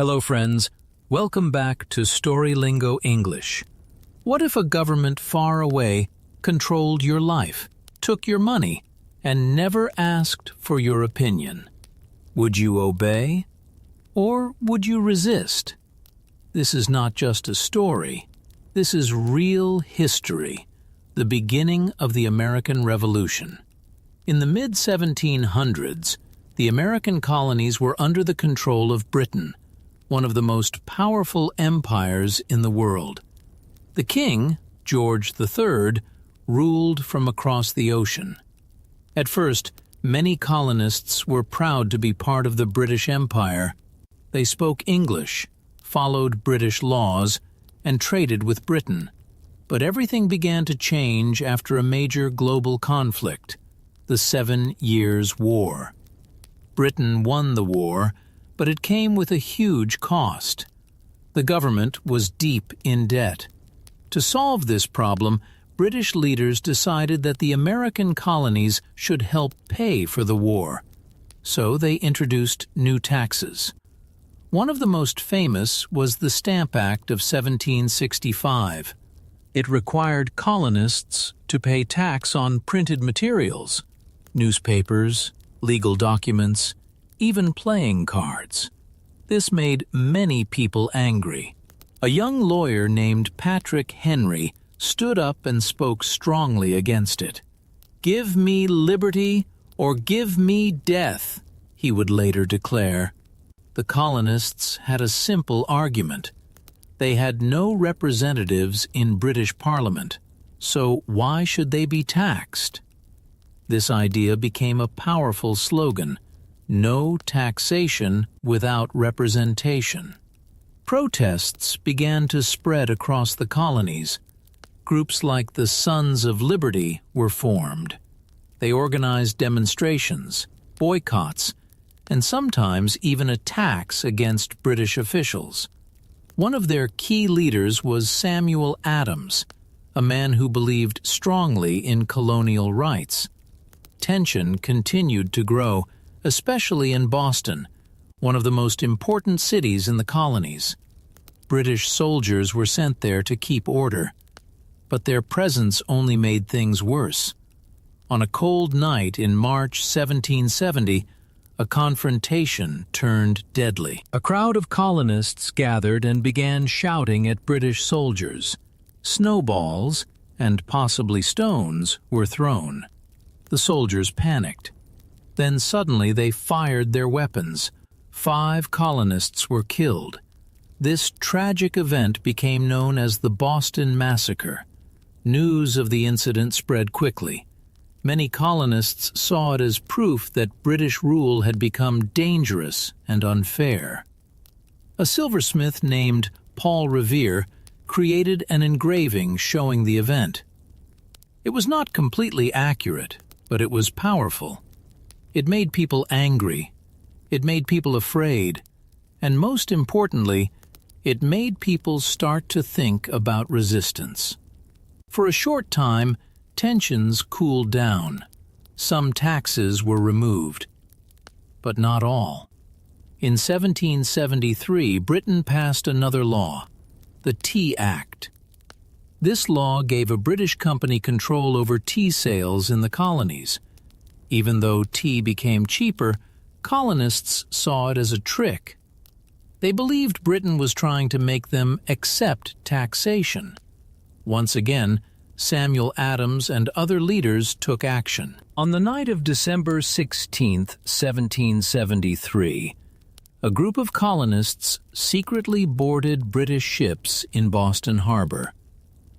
Hello friends, welcome back to Storylingo English. What if a government far away controlled your life, took your money, and never asked for your opinion? Would you obey? Or would you resist? This is not just a story. This is real history, the beginning of the American Revolution. In the mid-1700s, the American colonies were under the control of Britain, one of the most powerful empires in the world. The king, George III, ruled from across the ocean. At first, many colonists were proud to be part of the British Empire. They spoke English, followed British laws, and traded with Britain. But everything began to change after a major global conflict, the 7 Years' War. Britain won the war, but it came with a huge cost. The government was deep in debt. To solve this problem, British leaders decided that the American colonies should help pay for the war. So they introduced new taxes. One of the most famous was the Stamp Act of 1765. It required colonists to pay tax on printed materials, newspapers, legal documents, even playing cards. This made many people angry. A young lawyer named Patrick Henry stood up and spoke strongly against it. "Give me liberty or give me death," he would later declare. The colonists had a simple argument. They had no representatives in British Parliament, so why should they be taxed? This idea became a powerful slogan: no taxation without representation. Protests began to spread across the colonies. Groups like the Sons of Liberty were formed. They organized demonstrations, boycotts, and sometimes even attacks against British officials. One of their key leaders was Samuel Adams, a man who believed strongly in colonial rights. Tension continued to grow, especially in Boston, one of the most important cities in the colonies. British soldiers were sent there to keep order, but their presence only made things worse. On a cold night in March 1770, a confrontation turned deadly. A crowd of colonists gathered and began shouting at British soldiers. Snowballs, and possibly stones, were thrown. The soldiers panicked. Then suddenly they fired their weapons. 5 colonists were killed. This tragic event became known as the Boston Massacre. News of the incident spread quickly. Many colonists saw it as proof that British rule had become dangerous and unfair. A silversmith named Paul Revere created an engraving showing the event. It was not completely accurate, but it was powerful. It made people angry. It made people afraid. And most importantly, it made people start to think about resistance. For a short time, tensions cooled down. Some taxes were removed, but not all. In 1773, Britain passed another law, the Tea Act. This law gave a British company control over tea sales in the colonies. Even though tea became cheaper, colonists saw it as a trick. They believed Britain was trying to make them accept taxation. Once again, Samuel Adams and other leaders took action. On the night of December 16, 1773, a group of colonists secretly boarded British ships in Boston Harbor.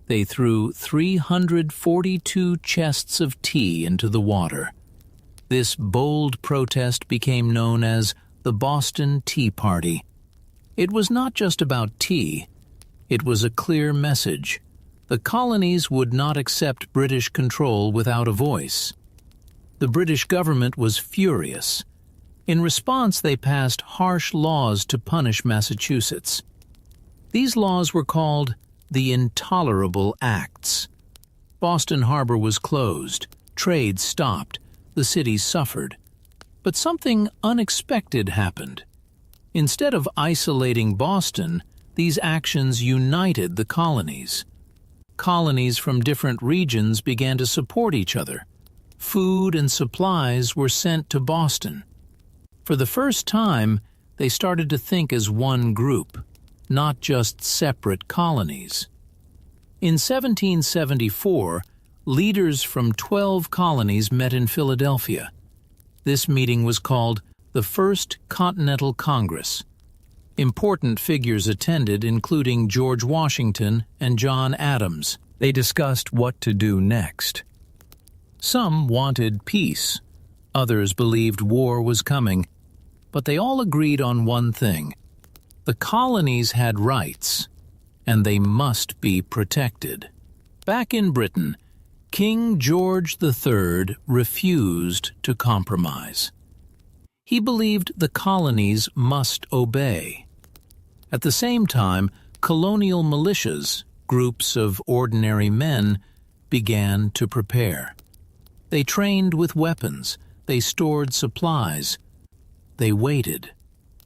They threw 342 chests of tea into the water. This bold protest became known as the Boston Tea Party. It was not just about tea. It was a clear message. The colonies would not accept British control without a voice. The British government was furious. In response, they passed harsh laws to punish Massachusetts. These laws were called the Intolerable Acts. Boston Harbor was closed, trade stopped, the city suffered. But something unexpected happened. Instead of isolating Boston, these actions united the colonies. Colonies from different regions began to support each other. Food and supplies were sent to Boston. For the first time, they started to think as one group, not just separate colonies. In 1774, leaders from 12 colonies met in Philadelphia. This meeting was called the First Continental Congress. Important figures attended, including George Washington and John Adams. They discussed what to do next. Some wanted peace. Others believed war was coming. But they all agreed on one thing. The colonies had rights, and they must be protected. Back in Britain, King George III refused to compromise. He believed the colonies must obey. At the same time, colonial militias, groups of ordinary men, began to prepare. They trained with weapons, they stored supplies, they waited.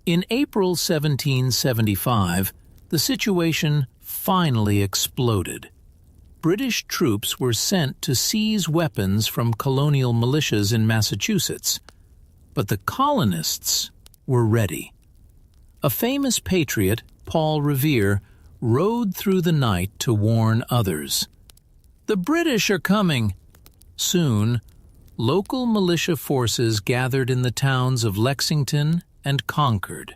In April 1775, the situation finally exploded. British troops were sent to seize weapons from colonial militias in Massachusetts, but the colonists were ready. A famous patriot, Paul Revere, rode through the night to warn others. "The British are coming!" Soon, local militia forces gathered in the towns of Lexington and Concord.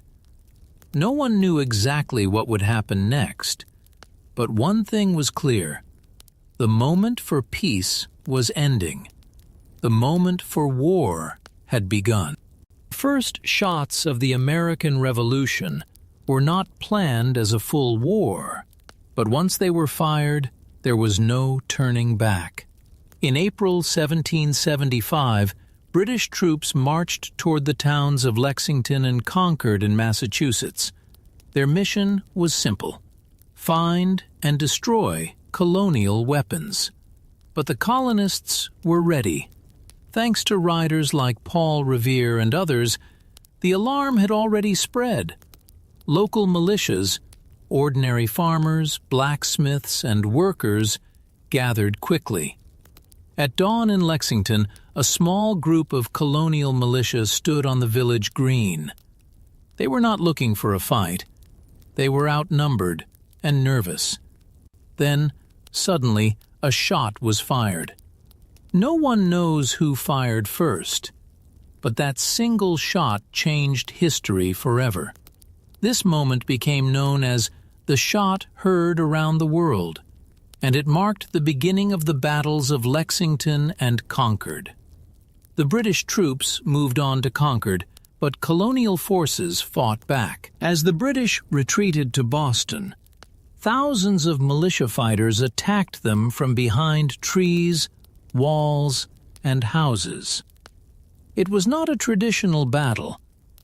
No one knew exactly what would happen next, but one thing was clear. The moment for peace was ending. The moment for war had begun. The first shots of the American Revolution were not planned as a full war, but once they were fired, there was no turning back. In April 1775, British troops marched toward the towns of Lexington and Concord in Massachusetts. Their mission was simple: find and destroy colonial weapons. But the colonists were ready. Thanks to writers like Paul Revere and others, the alarm had already spread. Local militias, ordinary farmers, blacksmiths, and workers gathered quickly. At dawn in Lexington, a small group of colonial militia stood on the village green. They were not looking for a fight. They were outnumbered and nervous. Then, suddenly, a shot was fired. No one knows who fired first, but that single shot changed history forever. This moment became known as the shot heard around the world, and it marked the beginning of the battles of Lexington and Concord. The British troops moved on to Concord, but colonial forces fought back. As the British retreated to Boston, thousands of militia fighters attacked them from behind trees, walls, and houses. It was not a traditional battle.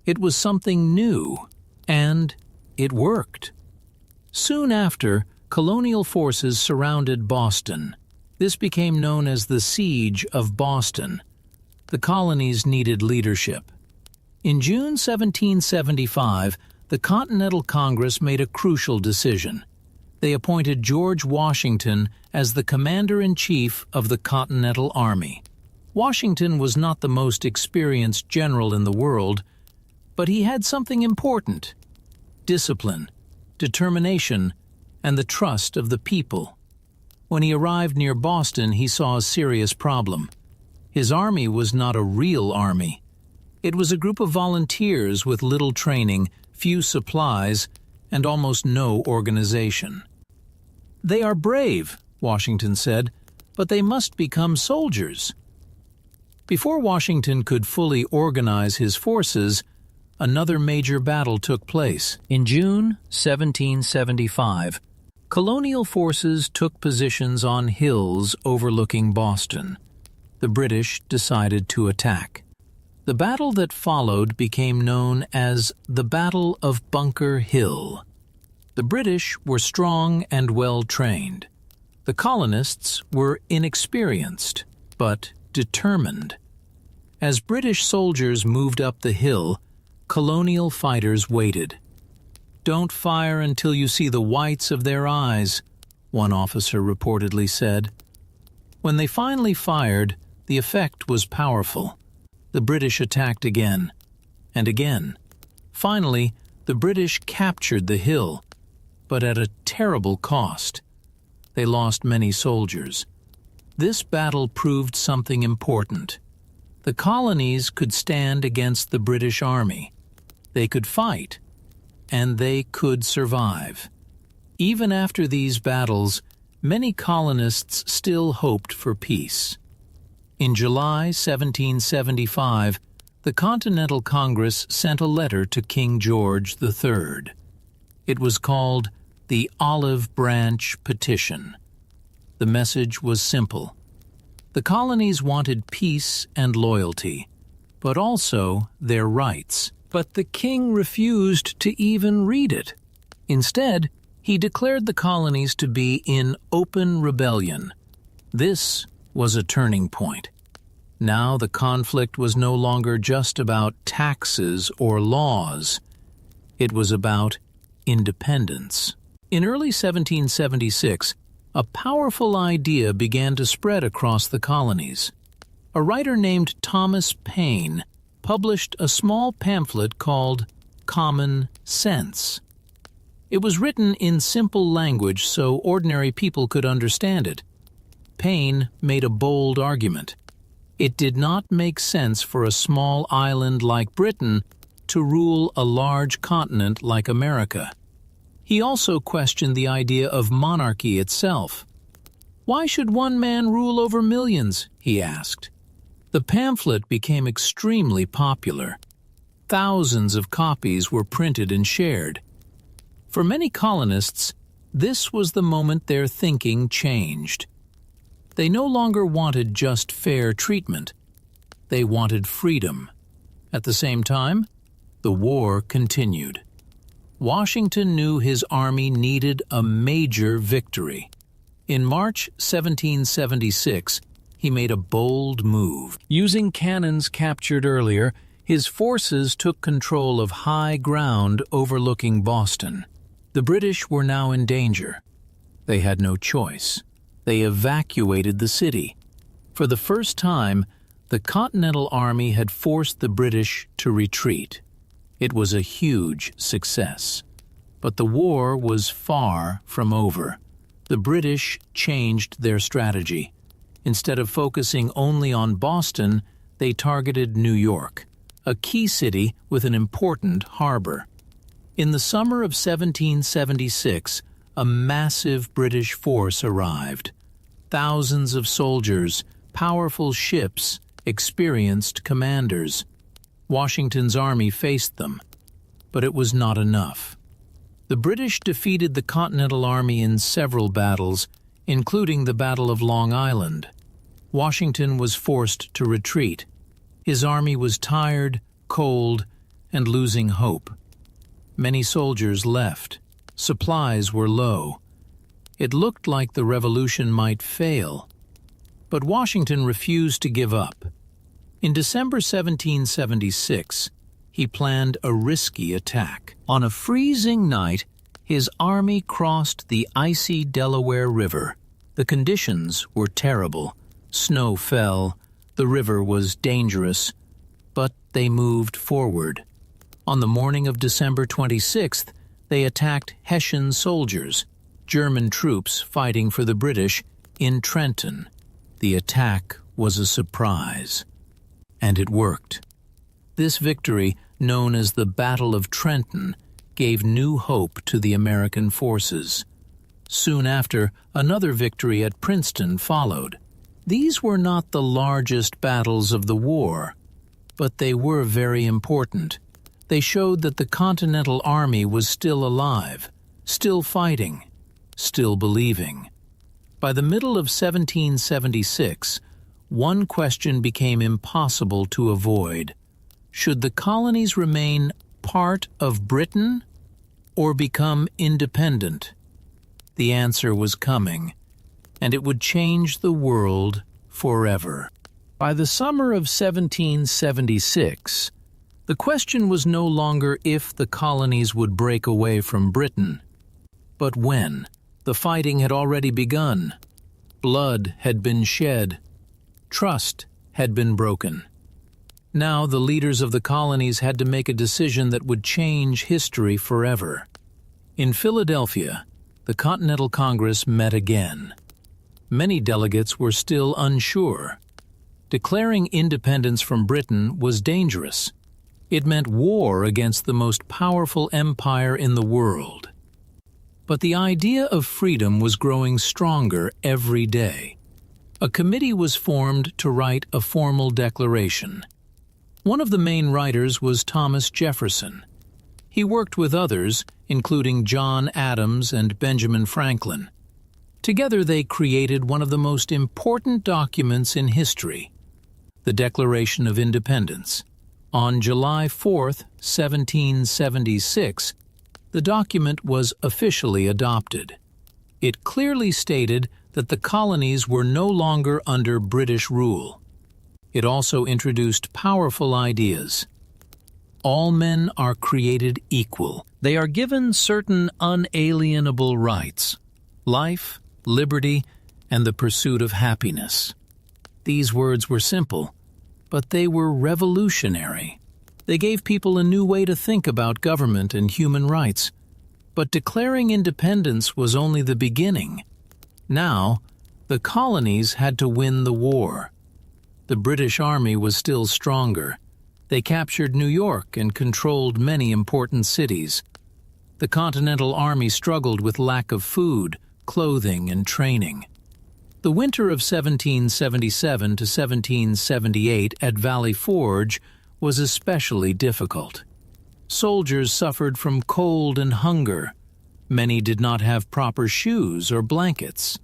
It was something new, and it worked. Soon after, colonial forces surrounded Boston. This became known as the Siege of Boston. The colonies needed leadership. In June 1775, the Continental Congress made a crucial decision. They appointed George Washington as the commander-in-chief of the Continental Army. Washington was not the most experienced general in the world, but he had something important: discipline, determination, and the trust of the people. When he arrived near Boston, he saw a serious problem. His army was not a real army. It was a group of volunteers with little training, few supplies, and almost no organization. "They are brave," Washington said, "but they must become soldiers." Before Washington could fully organize his forces, another major battle took place. In June 1775, colonial forces took positions on hills overlooking Boston. The British decided to attack. The battle that followed became known as the Battle of Bunker Hill. The British were strong and well-trained. The colonists were inexperienced, but determined. As British soldiers moved up the hill, colonial fighters waited. "Don't fire until you see the whites of their eyes," one officer reportedly said. When they finally fired, the effect was powerful. The British attacked again and again. Finally, the British captured the hill, but at a terrible cost. They lost many soldiers. This battle proved something important. The colonies could stand against the British Army. They could fight, and they could survive. Even after these battles, many colonists still hoped for peace. In July 1775, the Continental Congress sent a letter to King George III. It was called the Olive Branch Petition. The message was simple. The colonies wanted peace and loyalty, but also their rights. But the king refused to even read it. Instead, he declared the colonies to be in open rebellion. This was a turning point. Now the conflict was no longer just about taxes or laws. It was about independence. In early 1776, a powerful idea began to spread across the colonies. A writer named Thomas Paine published a small pamphlet called Common Sense. It was written in simple language so ordinary people could understand it. Paine made a bold argument. It did not make sense for a small island like Britain to rule a large continent like America. He also questioned the idea of monarchy itself. Why should one man rule over millions? He asked. The pamphlet became extremely popular. Thousands of copies were printed and shared. For many colonists, this was the moment their thinking changed. They no longer wanted just fair treatment. They wanted freedom. At the same time, the war continued. Washington knew his army needed a major victory. In March 1776, he made a bold move. Using cannons captured earlier, his forces took control of high ground overlooking Boston. The British were now in danger. They had no choice. They evacuated the city. For the first time, the Continental Army had forced the British to retreat. It was a huge success. But the war was far from over. The British changed their strategy. Instead of focusing only on Boston, they targeted New York, a key city with an important harbor. In the summer of 1776, a massive British force arrived. Thousands of soldiers, powerful ships, experienced commanders. Washington's army faced them, but it was not enough. The British defeated the Continental Army in several battles, including the Battle of Long Island. Washington was forced to retreat. His army was tired, cold, and losing hope. Many soldiers left. Supplies were low. It looked like the revolution might fail. But Washington refused to give up. In December 1776, he planned a risky attack. On a freezing night, his army crossed the icy Delaware River. The conditions were terrible. Snow fell, the river was dangerous, but they moved forward. On the morning of December 26th, they attacked Hessian soldiers, German troops fighting for the British, in Trenton. The attack was a surprise. And it worked. This victory, known as the Battle of Trenton, gave new hope to the American forces. Soon after, another victory at Princeton followed. These were not the largest battles of the war, but they were very important. They showed that the Continental Army was still alive, still fighting, still believing. By the middle of 1776, one question became impossible to avoid. Should the colonies remain part of Britain or become independent? The answer was coming, and it would change the world forever. By the summer of 1776, The question was no longer if the colonies would break away from Britain, but when. The fighting had already begun. Blood had been shed. Trust had been broken. Now the leaders of the colonies had to make a decision that would change history forever. In Philadelphia, the Continental Congress met again. Many delegates were still unsure. Declaring independence from Britain was dangerous. It meant war against the most powerful empire in the world. But the idea of freedom was growing stronger every day. A committee was formed to write a formal declaration. One of the main writers was Thomas Jefferson. He worked with others, including John Adams and Benjamin Franklin. Together they created one of the most important documents in history, the Declaration of Independence. On July 4, 1776, the document was officially adopted. It clearly stated that the colonies were no longer under British rule. It also introduced powerful ideas. All men are created equal. They are given certain unalienable rights: life, liberty, and the pursuit of happiness. These words were simple, but they were revolutionary. They gave people a new way to think about government and human rights. But declaring independence was only the beginning. Now, the colonies had to win the war. The British Army was still stronger. They captured New York and controlled many important cities. The Continental Army struggled with lack of food, clothing, and training. The winter of 1777 to 1778 at Valley Forge was especially difficult. Soldiers suffered from cold and hunger. Many did not have proper shoes or blankets.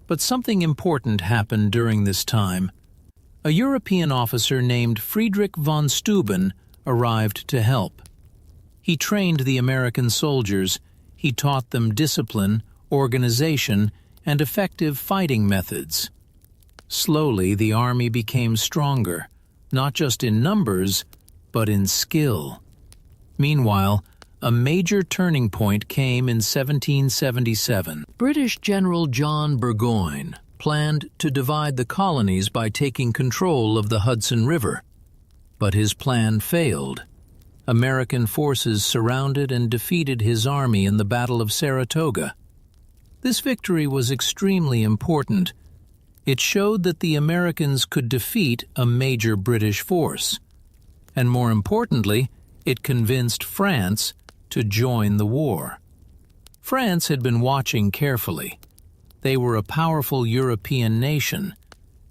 But something important happened during this time. A European officer named Friedrich von Steuben arrived to help. He trained the American soldiers. He taught them discipline, organization, and effective fighting methods. Slowly, the army became stronger, not just in numbers, but in skill. Meanwhile, a major turning point came in 1777. British General John Burgoyne planned to divide the colonies by taking control of the Hudson River. But his plan failed. American forces surrounded and defeated his army in the Battle of Saratoga. This victory was extremely important. It showed that the Americans could defeat a major British force. And more importantly, it convinced France to join the war. France had been watching carefully. They were a powerful European nation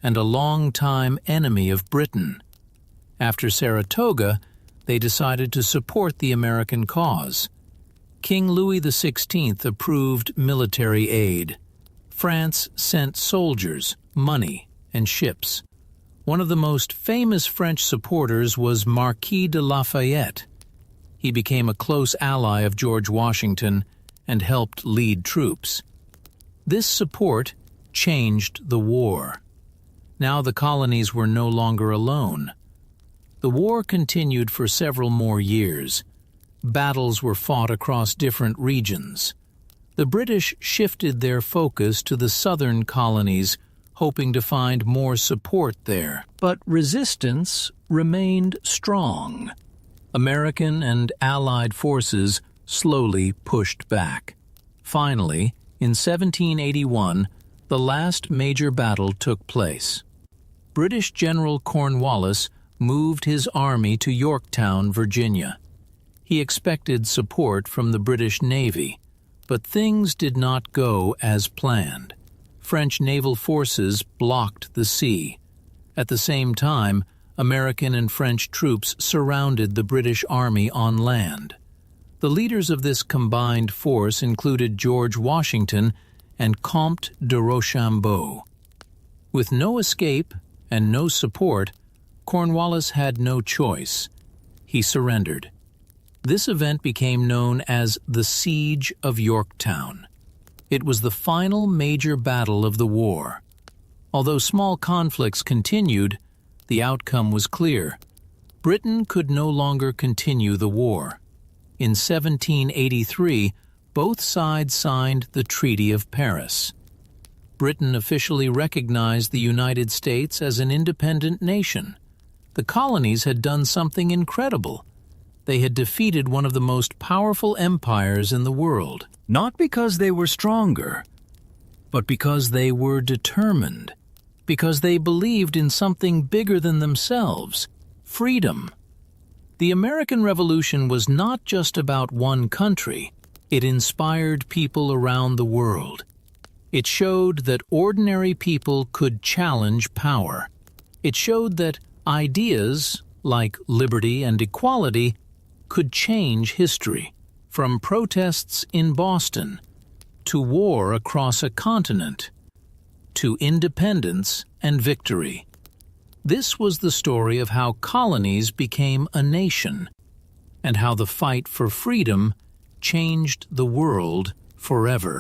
and a long-time enemy of Britain. After Saratoga, they decided to support the American cause. King Louis XVI approved military aid. France sent soldiers, money, and ships. One of the most famous French supporters was Marquis de Lafayette. He became a close ally of George Washington and helped lead troops. This support changed the war. Now the colonies were no longer alone. The war continued for several more years. Battles were fought across different regions. The British shifted their focus to the southern colonies, hoping to find more support there. But resistance remained strong. American and Allied forces slowly pushed back. Finally, in 1781, the last major battle took place. British General Cornwallis moved his army to Yorktown, Virginia. He expected support from the British Navy, but things did not go as planned. French naval forces blocked the sea. At the same time, American and French troops surrounded the British Army on land. The leaders of this combined force included George Washington and Comte de Rochambeau. With no escape and no support, Cornwallis had no choice. He surrendered. This event became known as the Siege of Yorktown. It was the final major battle of the war. Although small conflicts continued, the outcome was clear. Britain could no longer continue the war. In 1783, both sides signed the Treaty of Paris. Britain officially recognized the United States as an independent nation. The colonies had done something incredible. They had defeated one of the most powerful empires in the world. Not because they were stronger, but because they were determined. Because they believed in something bigger than themselves: freedom. The American Revolution was not just about one country. It inspired people around the world. It showed that ordinary people could challenge power. It showed that ideas, like liberty and equality, could change history. From protests in Boston, to war across a continent, to independence and victory. This was the story of how colonies became a nation, and how the fight for freedom changed the world forever.